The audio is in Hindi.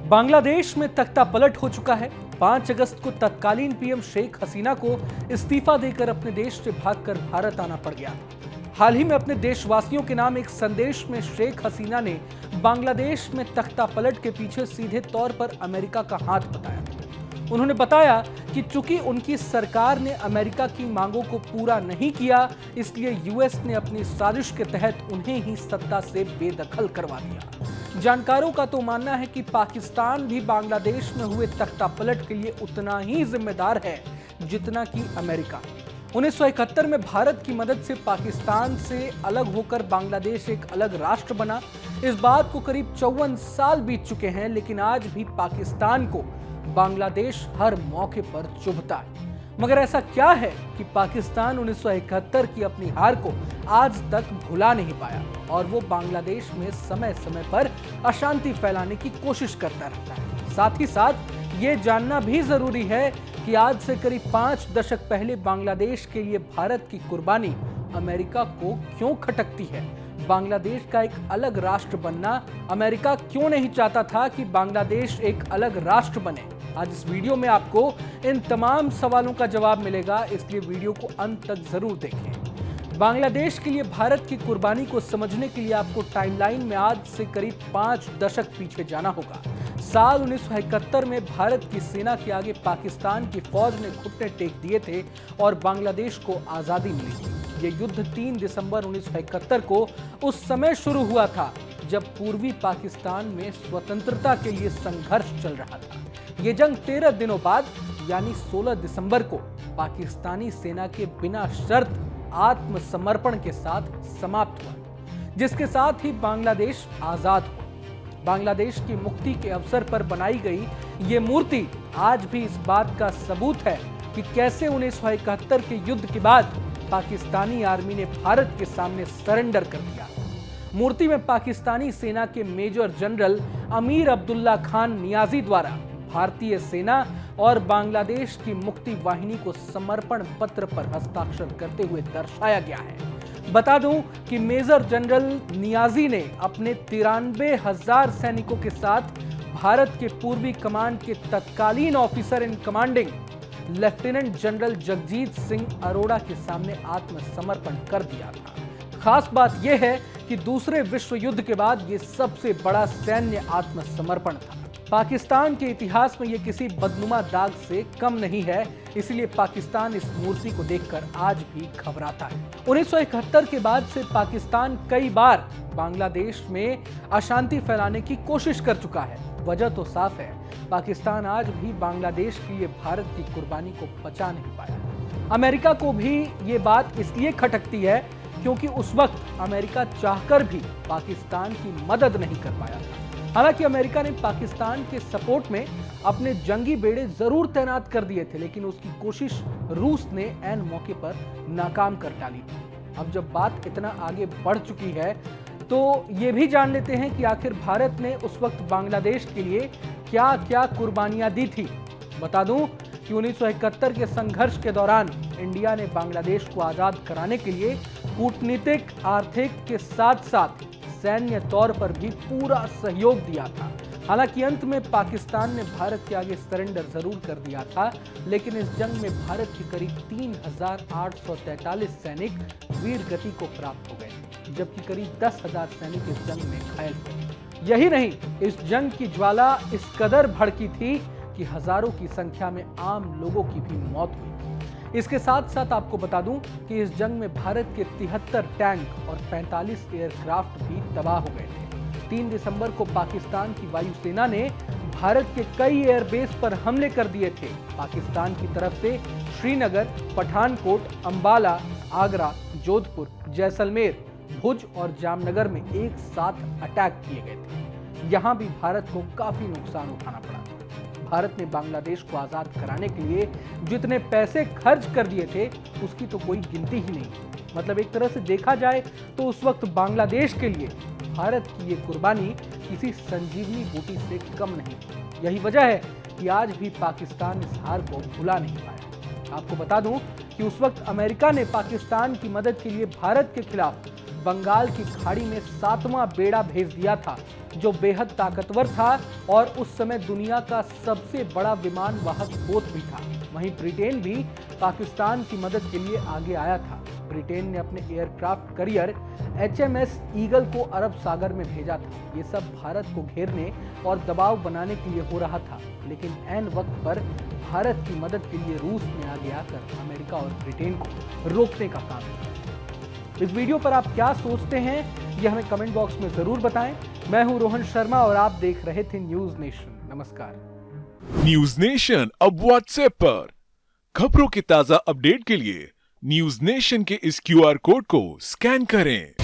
बांग्लादेश में तख्ता पलट हो चुका है। 5 अगस्त को तत्कालीन पीएम शेख हसीना को इस्तीफा देकर अपने देश से भागकर भारत आना पड़ गया। हाल ही में अपने देशवासियों के नाम एक संदेश में शेख हसीना ने बांग्लादेश में तख्ता पलट के पीछे सीधे तौर पर अमेरिका का हाथ बताया। उन्होंने बताया कि चूंकि उनकी सरकार ने अमेरिका की मांगों को पूरा नहीं किया, इसलिए यूएस ने अपनी साजिश के तहत उन्हें ही सत्ता से बेदखल करवा दिया। जानकारों का तो मानना है कि पाकिस्तान भी बांग्लादेश में हुए तख्ता पलट के लिए उतना ही जिम्मेदार है जितना कि अमेरिका। 1971 में भारत की मदद से पाकिस्तान से अलग होकर बांग्लादेश एक अलग राष्ट्र बना। इस बात को करीब 54 साल बीत चुके हैं, लेकिन आज भी पाकिस्तान को बांग्लादेश हर मौके पर चुभता है। मगर ऐसा क्या है कि पाकिस्तान 1971 की अपनी हार को आज तक भुला नहीं पाया और वो बांग्लादेश में समय समय पर अशांति फैलाने की कोशिश करता रहता है। साथ ही साथ ये जानना भी जरूरी है कि आज से करीब 5 दशक पहले बांग्लादेश के लिए भारत की कुर्बानी अमेरिका को क्यों खटकती है। बांग्लादेश का एक अलग राष्ट्र बनना अमेरिका क्यों नहीं चाहता था कि बांग्लादेश एक अलग राष्ट्र बने। आज इस वीडियो में आपको इन तमाम सवालों का जवाब मिलेगा, इसलिए वीडियो को अंत तक जरूर देखें। बांग्लादेश के लिए भारत की कुर्बानी को समझने के लिए आपको टाइमलाइन में आज से करीब 5 दशक पीछे जाना होगा। साल 1971 में भारत की सेना के आगे पाकिस्तान की फौज ने घुटने टेक दिए थे और बांग्लादेश को आजादी मिली थी। यह युद्ध 3 दिसंबर 1971 को उस समय शुरू हुआ था जब पूर्वी पाकिस्तान में स्वतंत्रता के लिए संघर्ष चल रहा था। ये जंग 13 दिनों बाद यानी 16 दिसंबर को पाकिस्तानी सेना के बिना शर्त आत्मसमर्पण के साथ समाप्त हुआ, जिसके साथ ही बांग्लादेश आजाद हुआ। बांग्लादेश की मुक्ति के अवसर पर बनाई गई ये मूर्ति आज भी इस बात का सबूत है कि कैसे 1971 के युद्ध के बाद पाकिस्तानी आर्मी ने भारत के सामने सरेंडर कर दिया। मूर्ति में पाकिस्तानी सेना के major general Amir Abdullah Khan Niazi द्वारा भारतीय सेना और बांग्लादेश की मुक्ति वाहिनी को समर्पण पत्र पर हस्ताक्षर करते हुए दर्शाया गया है। बता दूं कि मेजर जनरल नियाजी ने अपने 93,000 सैनिकों के साथ भारत के पूर्वी कमान के तत्कालीन officer in commanding lieutenant general Jagjit Singh Arora के सामने आत्मसमर्पण कर दिया था। खास बात यह है कि दूसरे विश्व युद्ध के बाद यह सबसे बड़ा सैन्य आत्मसमर्पण था। पाकिस्तान के इतिहास में यह किसी बदनुमा दाग से कम नहीं है, इसलिए पाकिस्तान इस मूर्ति को देखकर आज भी घबराता है। 1971 के बाद से पाकिस्तान कई बार बांग्लादेश में अशांति फैलाने की कोशिश कर चुका है। वजह तो साफ है, पाकिस्तान आज भी बांग्लादेश के लिए भारत की कुर्बानी को बचा नहीं पाया। अमेरिका को भी ये बात इसलिए खटकती है क्योंकि उस वक्त अमेरिका चाहकर भी पाकिस्तान की मदद नहीं कर पाया था। हालांकि अमेरिका ने पाकिस्तान के सपोर्ट में अपने जंगी बेड़े जरूर तैनात कर दिए थे, लेकिन उसकी कोशिश रूस ने ऐन मौके पर नाकाम कर डाली थी। अब जब बात इतना आगे बढ़ चुकी है तो ये भी जान लेते हैं कि आखिर भारत ने उस वक्त बांग्लादेश के लिए क्या क्या कुर्बानियां दी थी। बता दूं कि 1971 के संघर्ष के दौरान इंडिया ने बांग्लादेश को आजाद कराने के लिए कूटनीतिक, आर्थिक के साथ साथ सैन्य तौर पर भी पूरा सहयोग दिया था। हालांकि अंत में पाकिस्तान ने भारत के आगे सरेंडर जरूर कर दिया था, लेकिन इस जंग में भारत के करीब 3,843 सैनिक वीर गति को प्राप्त हो गए, जबकि करीब 10,000 सैनिक इस जंग में घायल हुए। यही नहीं, इस जंग की ज्वाला इस कदर भड़की थी कि हजारों की संख्या में आम लोगों की भी मौत हुई थी। इसके साथ साथ आपको बता दूं कि इस जंग में भारत के 73 टैंक और 45 एयरक्राफ्ट भी तबाह हो गए थे। 3 दिसंबर को पाकिस्तान की वायुसेना ने भारत के कई एयरबेस पर हमले कर दिए थे। पाकिस्तान की तरफ से श्रीनगर, पठानकोट, अंबाला, आगरा, जोधपुर, जैसलमेर, भुज और जामनगर में एक साथ अटैक किए गए थे। यहां भी भारत को काफी नुकसान उठाना पड़ा। भारत ने बांग्लादेश को आजाद कराने के लिए जितने पैसे खर्च कर दिए थे उसकी तो कोई गिनती ही नहीं। मतलब एक तरह से देखा जाए तो उस वक्त बांग्लादेश के लिए भारत की ये कुर्बानी किसी संजीवनी बूटी से कम नहीं थी। यही वजह है कि आज भी पाकिस्तान इस हार को भुला नहीं पाया। आपको बता दूं कि उस वक्त अमेरिका ने पाकिस्तान की मदद के लिए भारत के खिलाफ बंगाल की खाड़ी में 7वां बेड़ा भेज दिया था, जो बेहद ताकतवर था और उस समय दुनिया का सबसे बड़ा विमान वाहक पोत भी था। वहीं ब्रिटेन भी पाकिस्तान की मदद के लिए आगे आया था। ब्रिटेन ने अपने एयरक्राफ्ट करियर HMS ईगल को अरब सागर में भेजा था। ये सब भारत को घेरने और दबाव बनाने के लिए हो रहा था, लेकिन ऐन वक्त पर भारत की मदद के लिए रूस ने आगे आकर अमेरिका और ब्रिटेन को रोकने का काम किया। इस वीडियो पर आप क्या सोचते हैं, यह हमें कमेंट बॉक्स में जरूर बताएं। मैं हूं रोहन शर्मा और आप देख रहे थे न्यूज नेशन। नमस्कार। न्यूज नेशन अब व्हाट्सएप पर खबरों के ताजा अपडेट के लिए न्यूज नेशन के इस QR कोड को स्कैन करें।